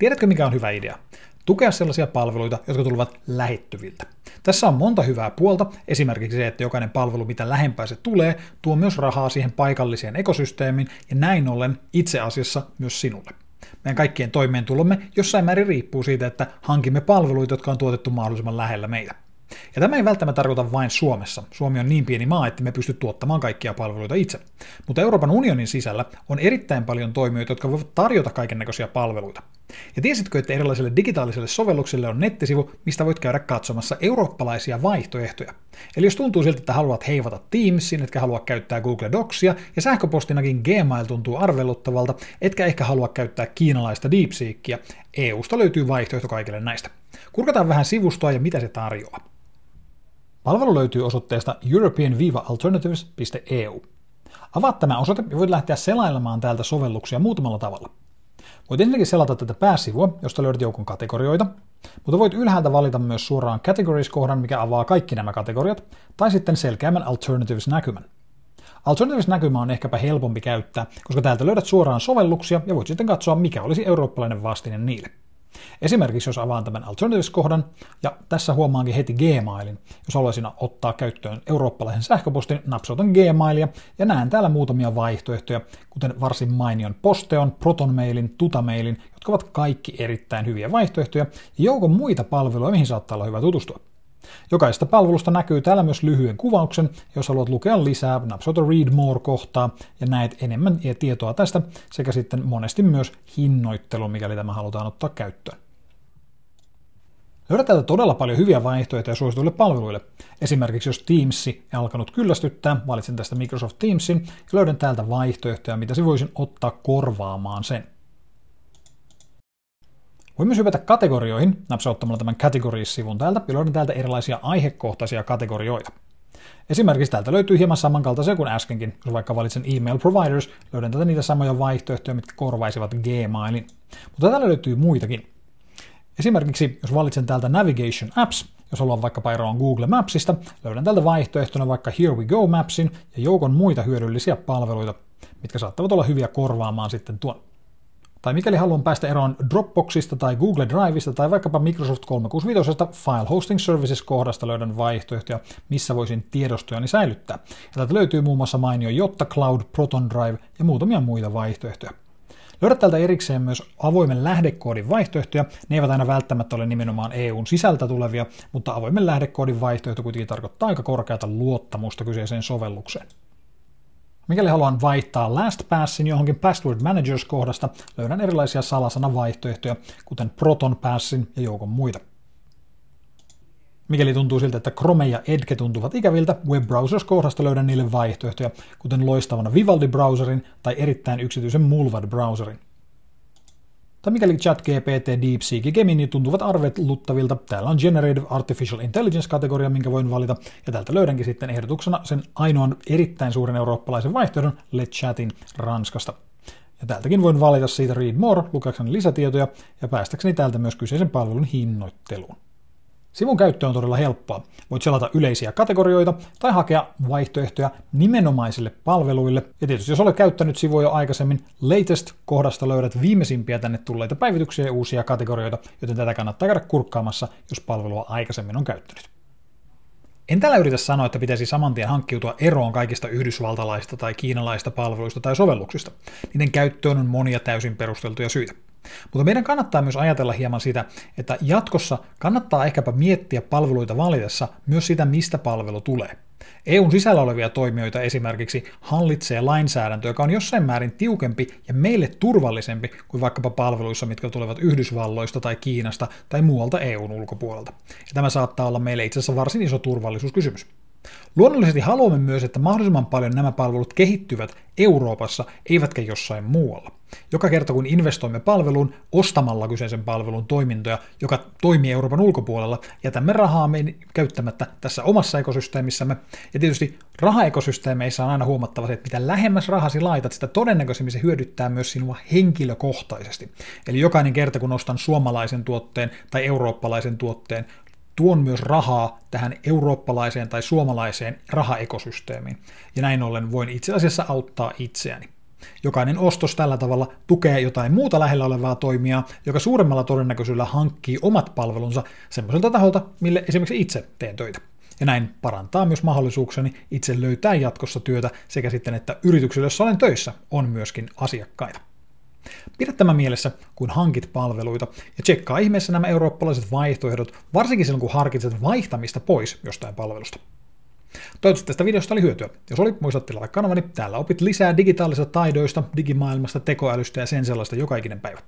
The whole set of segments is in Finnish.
Tiedätkö mikä on hyvä idea? Tukea sellaisia palveluita, jotka tulevat lähettyviltä. Tässä on monta hyvää puolta, esimerkiksi se, että jokainen palvelu, mitä lähempää se tulee, tuo myös rahaa siihen paikalliseen ekosysteemiin ja näin ollen itse asiassa myös sinulle. Meidän kaikkien toimeentulomme jossain määrin riippuu siitä, että hankimme palveluita, jotka on tuotettu mahdollisimman lähellä meitä. Ja tämä ei välttämättä tarkoita vain Suomessa. Suomi on niin pieni maa, että me pysty tuottamaan kaikkia palveluita itse. Mutta Euroopan unionin sisällä on erittäin paljon toimijoita, jotka voivat tarjota kaikennäköisiä palveluita. Ja tiesitkö, että erilaisille digitaalisille sovelluksille on nettisivu, mistä voit käydä katsomassa eurooppalaisia vaihtoehtoja? Eli jos tuntuu siltä, että haluat heivata Teamsin, etkä halua käyttää Google Docsia, ja sähköpostinakin Gmail tuntuu arveluttavalta, etkä ehkä halua käyttää kiinalaista DeepSeekia, EUsta löytyy vaihtoehto kaikille näistä. Kurkataan vähän sivustoa ja mitä se tarjoaa. Palvelu löytyy osoitteesta european-alternatives.eu. Avaat tämä osoite ja voit lähteä selailemaan täältä sovelluksia muutamalla tavalla. Voit ensinnäkin selata tätä pääsivua, josta löydät joukon kategorioita, mutta voit ylhäältä valita myös suoraan Categories-kohdan, mikä avaa kaikki nämä kategoriat, tai sitten selkeämmän Alternatives-näkymän. Alternatives-näkymä on ehkäpä helpompi käyttää, koska täältä löydät suoraan sovelluksia ja voit sitten katsoa, mikä olisi eurooppalainen vastine niille. Esimerkiksi jos avaan tämän Alternatives-kohdan, ja tässä huomaankin heti Gmailin. Jos haluaisin ottaa käyttöön eurooppalaisen sähköpostin, napsautan Gmailia ja näen täällä muutamia vaihtoehtoja, kuten varsin mainion Posteon, Protonmailin, Tutamailin, jotka ovat kaikki erittäin hyviä vaihtoehtoja, ja joukon muita palveluja, mihin saattaa olla hyvä tutustua. Jokaisesta palvelusta näkyy täällä myös lyhyen kuvauksen, jos haluat lukea lisää, napsauta Read More-kohtaa ja näet enemmän tietoa tästä, sekä sitten monesti myös hinnoittelun, mikäli tämä halutaan ottaa käyttöön. Löydät täältä todella paljon hyviä vaihtoehtoja suosituille palveluille. Esimerkiksi jos Teams ei alkanut kyllästyttää, valitsen tästä Microsoft Teamsin ja löydän täältä vaihtoehtoja, mitä se voisin ottaa korvaamaan sen. Voin myös hypätä kategorioihin, napsauttamalla tämän Categories-sivun täältä, ja löydän täältä erilaisia aihekohtaisia kategorioita. Esimerkiksi täältä löytyy hieman samankaltaisia kuin äskenkin. Jos vaikka valitsen Email Providers, löydän täältä niitä samoja vaihtoehtoja, mitkä korvaisivat Gmailin. Mutta täällä löytyy muitakin. Esimerkiksi jos valitsen täältä Navigation Apps, jos haluan vaikkapa eroon Google Mapsista, löydän täältä vaihtoehtona vaikka Here We Go Mapsin ja joukon muita hyödyllisiä palveluita, mitkä saattavat olla hyviä korvaamaan sitten tuon. Tai mikäli haluan päästä eroon Dropboxista tai Google Driveista tai vaikkapa Microsoft 365 File Hosting Services-kohdasta löydän vaihtoehtoja, missä voisin tiedostojani säilyttää. Ja täältä löytyy muun muassa mainio Jotta Cloud, Proton Drive ja muutamia muita vaihtoehtoja. Löydät täältä erikseen myös avoimen lähdekoodin vaihtoehtoja. Ne eivät aina välttämättä ole nimenomaan EUn sisältä tulevia, mutta avoimen lähdekoodin vaihtoehto kuitenkin tarkoittaa aika korkeata luottamusta kyseiseen sovellukseen. Mikäli haluan vaihtaa LastPassin johonkin Password Managers-kohdasta, löydän erilaisia salasanavaihtoehtoja, kuten Proton Passin ja joukon muita. Mikäli tuntuu siltä, että Chrome ja Edge tuntuvat ikäviltä, Web Browsers-kohdasta löydän niille vaihtoehtoja, kuten loistavana Vivaldi-browserin tai erittäin yksityisen Mullvad-browserin. Tai mikäli ChatGPT, DeepSeek ja Gemini tuntuvat arveluttavilta, täällä on Generative Artificial Intelligence-kategoria, minkä voin valita, ja täältä löydänkin sitten ehdotuksena sen ainoan erittäin suuren eurooppalaisen vaihtoehdon LetChatin Ranskasta. Ja täältäkin voin valita siitä Read More, lukeakseni lisätietoja, ja päästäkseni täältä myös kyseisen palvelun hinnoitteluun. Sivun käyttö on todella helppoa. Voit selata yleisiä kategorioita tai hakea vaihtoehtoja nimenomaisille palveluille. Ja tietysti jos olet käyttänyt sivua jo aikaisemmin, Latest-kohdasta löydät viimeisimpiä tänne tulleita päivityksiä ja uusia kategorioita, joten tätä kannattaa käydä kurkkaamassa, jos palvelua aikaisemmin on käyttänyt. En täällä yritä sanoa, että pitäisi saman tien hankkiutua eroon kaikista yhdysvaltalaista tai kiinalaista palveluista tai sovelluksista. Niiden käyttöön on monia täysin perusteltuja syitä. Mutta meidän kannattaa myös ajatella hieman sitä, että jatkossa kannattaa ehkäpä miettiä palveluita valitessa myös sitä, mistä palvelu tulee. EUn sisällä olevia toimijoita esimerkiksi hallitsee lainsäädäntö, joka on jossain määrin tiukempi ja meille turvallisempi kuin vaikkapa palveluissa, mitkä tulevat Yhdysvalloista tai Kiinasta tai muualta EUn ulkopuolelta. Ja tämä saattaa olla meille itse asiassa varsin iso turvallisuuskysymys. Luonnollisesti haluamme myös, että mahdollisimman paljon nämä palvelut kehittyvät Euroopassa, eivätkä jossain muualla. Joka kerta kun investoimme palveluun ostamalla kyseisen palvelun toimintoja, joka toimii Euroopan ulkopuolella, jätämme rahaa käyttämättä tässä omassa ekosysteemissämme. Ja tietysti rahaekosysteemeissä on aina huomattava se, että mitä lähemmäs rahasi laitat, sitä todennäköisemmin se hyödyttää myös sinua henkilökohtaisesti. Eli jokainen kerta kun ostan suomalaisen tuotteen tai eurooppalaisen tuotteen, tuon myös rahaa tähän eurooppalaiseen tai suomalaiseen rahaekosysteemiin. Ja näin ollen voin itse asiassa auttaa itseäni. Jokainen ostos tällä tavalla tukee jotain muuta lähellä olevaa toimijaa, joka suuremmalla todennäköisyydellä hankkii omat palvelunsa semmoiselta taholta, mille esimerkiksi itse teen töitä. Ja näin parantaa myös mahdollisuukseni itse löytää jatkossa työtä sekä sitten, että yrityksillä, jossa olen töissä, on myöskin asiakkaita. Pidä tämä mielessä, kun hankit palveluita, ja tsekkaa ihmeessä nämä eurooppalaiset vaihtoehdot, varsinkin silloin, kun harkitset vaihtamista pois jostain palvelusta. Toivottavasti tästä videosta oli hyötyä. Jos oli, muista tilata kanavani, täällä opit lisää digitaalisista taidoista, digimaailmasta, tekoälystä ja sen sellaista joka ikinen päivä.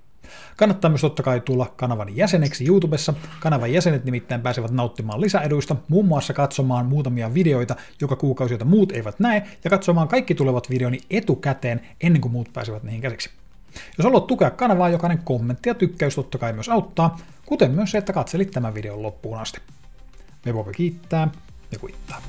Kannattaa myös totta kai tulla kanavani jäseneksi YouTubessa. Kanavan jäsenet nimittäin pääsevät nauttimaan lisäeduista, muun muassa katsomaan muutamia videoita joka kuukausi, joita muut eivät näe, ja katsomaan kaikki tulevat videoni etukäteen ennen kuin muut pääsevät niihin käsiksi. Jos haluat tukea kanavaa, jokainen kommentti ja tykkäys totta kai myös auttaa, kuten myös se, että katselit tämän videon loppuun asti. Webope kiittää ja kuittaa.